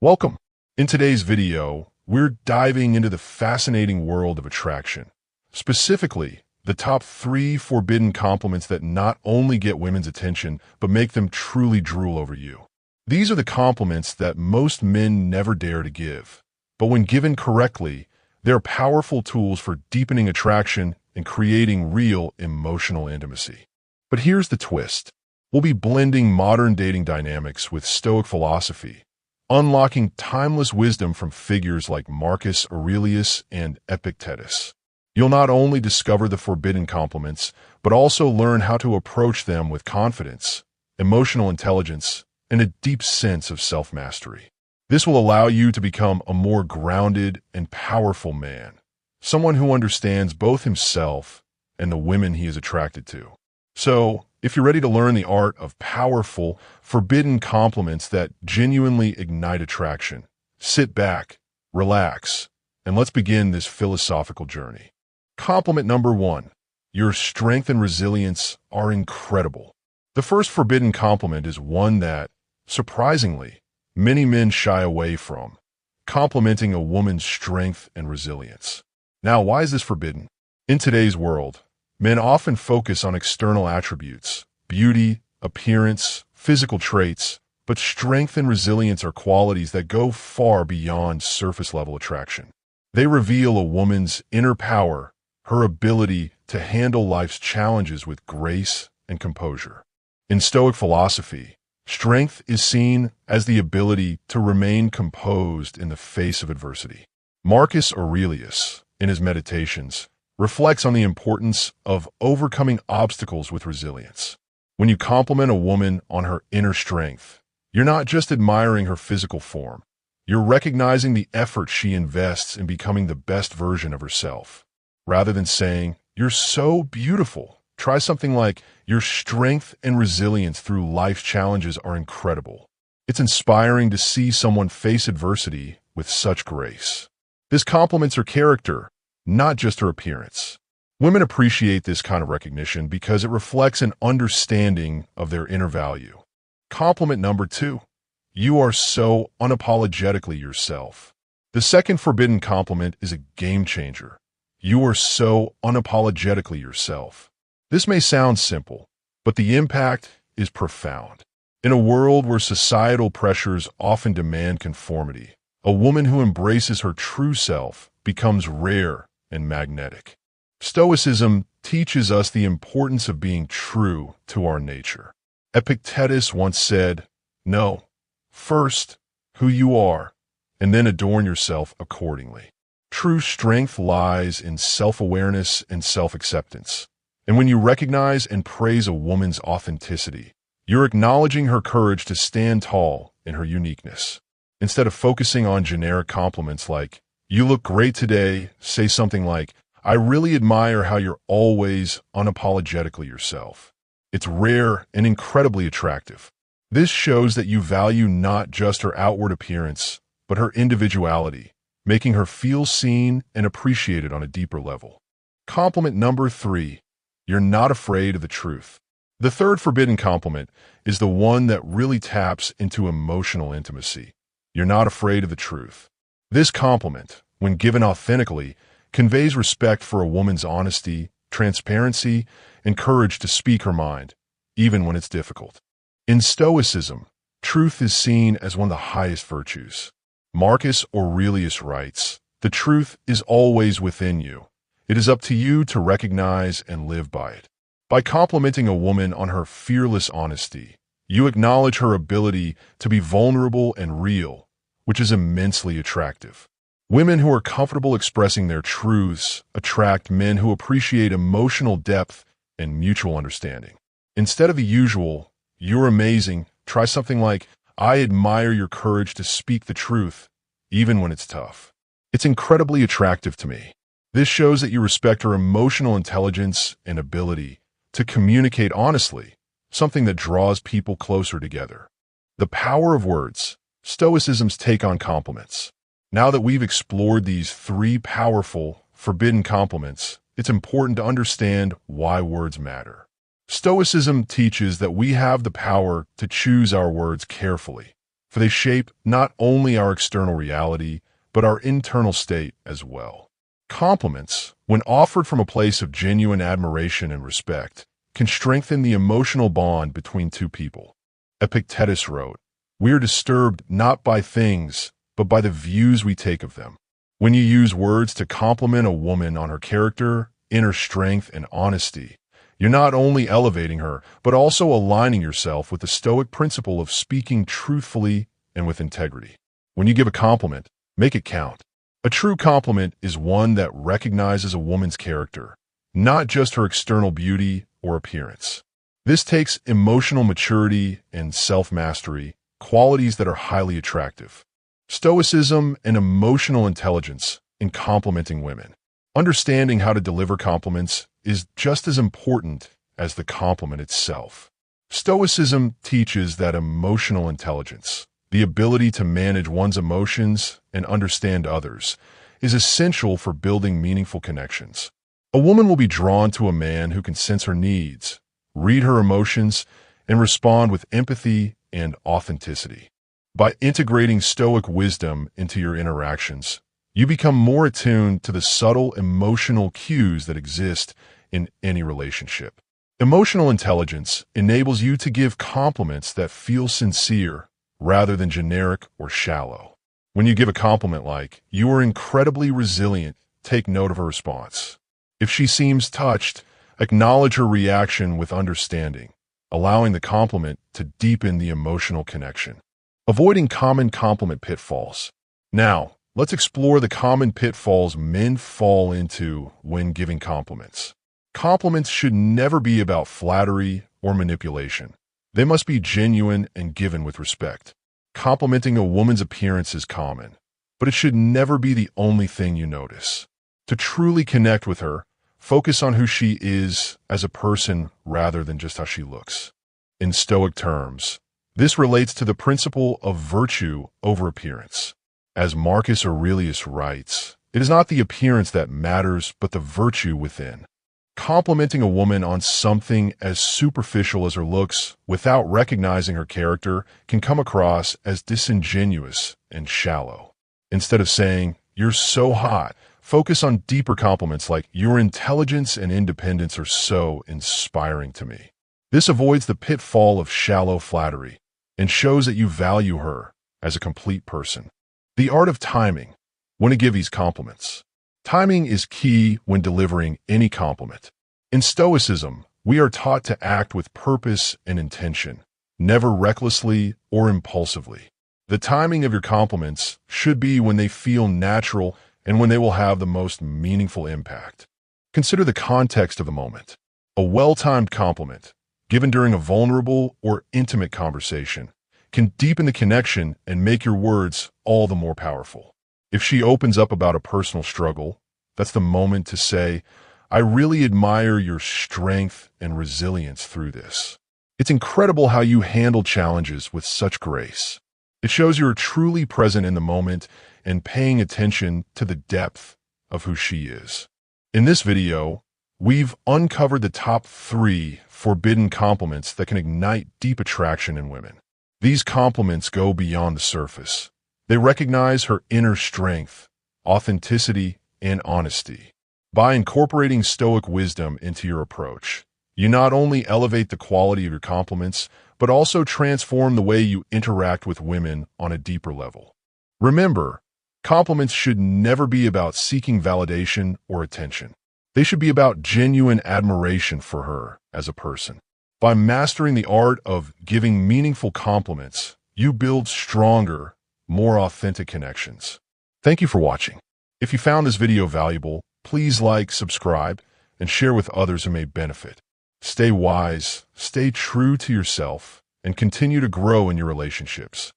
Welcome. In today's video, we're diving into the fascinating world of attraction. Specifically, the top 3 forbidden compliments that not only get women's attention, but make them truly drool over you. These are the compliments that most men never dare to give. But when given correctly, they're powerful tools for deepening attraction and creating real emotional intimacy. But here's the twist. We'll be blending modern dating dynamics with Stoic philosophy, unlocking timeless wisdom from figures like Marcus Aurelius and Epictetus. You'll not only discover the forbidden compliments, but also learn how to approach them with confidence, emotional intelligence, and a deep sense of self-mastery. This will allow you to become a more grounded and powerful man, someone who understands both himself and the women he is attracted to. So, if you're ready to learn the art of powerful, forbidden compliments that genuinely ignite attraction, sit back, relax, and let's begin this philosophical journey. Compliment number 1. Your strength and resilience are incredible. The first forbidden compliment is one that, surprisingly, many men shy away from, complimenting a woman's strength and resilience. Now, why is this forbidden? In today's world, men often focus on external attributes, beauty, appearance, physical traits, but strength and resilience are qualities that go far beyond surface-level attraction. They reveal a woman's inner power, her ability to handle life's challenges with grace and composure. In Stoic philosophy, strength is seen as the ability to remain composed in the face of adversity. Marcus Aurelius, in his Meditations, reflects on the importance of overcoming obstacles with resilience. When you compliment a woman on her inner strength, you're not just admiring her physical form. You're recognizing the effort she invests in becoming the best version of herself. Rather than saying, "You're so beautiful," try something like, "Your strength and resilience through life's challenges are incredible." It's inspiring to see someone face adversity with such grace. This compliments her character, not just her appearance. Women appreciate this kind of recognition because it reflects an understanding of their inner value. Compliment number 2. You are so unapologetically yourself. The second forbidden compliment is a game changer. You are so unapologetically yourself. This may sound simple, but the impact is profound. In a world where societal pressures often demand conformity, a woman who embraces her true self becomes rare and magnetic. Stoicism teaches us the importance of being true to our nature. Epictetus once said, "Know, first, who you are, and then adorn yourself accordingly." True strength lies in self-awareness and self-acceptance. And when you recognize and praise a woman's authenticity, you're acknowledging her courage to stand tall in her uniqueness. Instead of focusing on generic compliments like, "You look great today," say something like, "I really admire how you're always unapologetically yourself." It's rare and incredibly attractive. This shows that you value not just her outward appearance, but her individuality, making her feel seen and appreciated on a deeper level. Compliment number 3. You're not afraid of the truth. The third forbidden compliment is the one that really taps into emotional intimacy. You're not afraid of the truth. This compliment, when given authentically, conveys respect for a woman's honesty, transparency, and courage to speak her mind, even when it's difficult. In Stoicism, truth is seen as one of the highest virtues. Marcus Aurelius writes, "The truth is always within you. It is up to you to recognize and live by it." By complimenting a woman on her fearless honesty, you acknowledge her ability to be vulnerable and real, which is immensely attractive. Women who are comfortable expressing their truths attract men who appreciate emotional depth and mutual understanding. Instead of the usual, "You're amazing," try something like, "I admire your courage to speak the truth, even when it's tough." It's incredibly attractive to me. This shows that you respect her emotional intelligence and ability to communicate honestly, something that draws people closer together. The power of words, Stoicism's take on compliments. Now that we've explored these 3 powerful, forbidden compliments, it's important to understand why words matter. Stoicism teaches that we have the power to choose our words carefully, for they shape not only our external reality, but our internal state as well. Compliments, when offered from a place of genuine admiration and respect, can strengthen the emotional bond between two people. Epictetus wrote, "We are disturbed not by things, but by the views we take of them." When you use words to compliment a woman on her character, inner strength, and honesty, you're not only elevating her, but also aligning yourself with the Stoic principle of speaking truthfully and with integrity. When you give a compliment, make it count. A true compliment is one that recognizes a woman's character, not just her external beauty or appearance. This takes emotional maturity and self-mastery, qualities that are highly attractive. Stoicism and emotional intelligence in complimenting women. Understanding how to deliver compliments is just as important as the compliment itself. Stoicism teaches that emotional intelligence, the ability to manage one's emotions and understand others, is essential for building meaningful connections. A woman will be drawn to a man who can sense her needs, read her emotions, and respond with empathy and authenticity. By integrating Stoic wisdom into your interactions, you become more attuned to the subtle emotional cues that exist in any relationship. Emotional intelligence enables you to give compliments that feel sincere rather than generic or shallow. When you give a compliment like, "You are incredibly resilient," take note of her response. If she seems touched, acknowledge her reaction with understanding, allowing the compliment to deepen the emotional connection. Avoiding common compliment pitfalls. Now, let's explore the common pitfalls men fall into when giving compliments. Compliments should never be about flattery or manipulation. They must be genuine and given with respect. Complimenting a woman's appearance is common, but it should never be the only thing you notice. To truly connect with her, focus on who she is as a person rather than just how she looks. In Stoic terms, this relates to the principle of virtue over appearance. As Marcus Aurelius writes, "It is not the appearance that matters, but the virtue within." Complimenting a woman on something as superficial as her looks without recognizing her character can come across as disingenuous and shallow. Instead of saying, "You're so hot," focus on deeper compliments like, "Your intelligence and independence are so inspiring to me." This avoids the pitfall of shallow flattery and shows that you value her as a complete person. The art of timing. When to give these compliments. Timing is key when delivering any compliment. In Stoicism, we are taught to act with purpose and intention, never recklessly or impulsively. The timing of your compliments should be when they feel natural and when they will have the most meaningful impact. Consider the context of the moment. A well-timed compliment, given during a vulnerable or intimate conversation, can deepen the connection and make your words all the more powerful. If she opens up about a personal struggle, that's the moment to say, "I really admire your strength and resilience through this. It's incredible how you handle challenges with such grace." It shows you're truly present in the moment and paying attention to the depth of who she is. In this video, we've uncovered the top 3 forbidden compliments that can ignite deep attraction in women. These compliments go beyond the surface. They recognize her inner strength, authenticity, and honesty. By incorporating Stoic wisdom into your approach, you not only elevate the quality of your compliments, but also transform the way you interact with women on a deeper level. Remember, compliments should never be about seeking validation or attention. They should be about genuine admiration for her as a person. By mastering the art of giving meaningful compliments, you build stronger, more authentic connections. Thank you for watching. If you found this video valuable, please like, subscribe, and share with others who may benefit. Stay wise, stay true to yourself, and continue to grow in your relationships.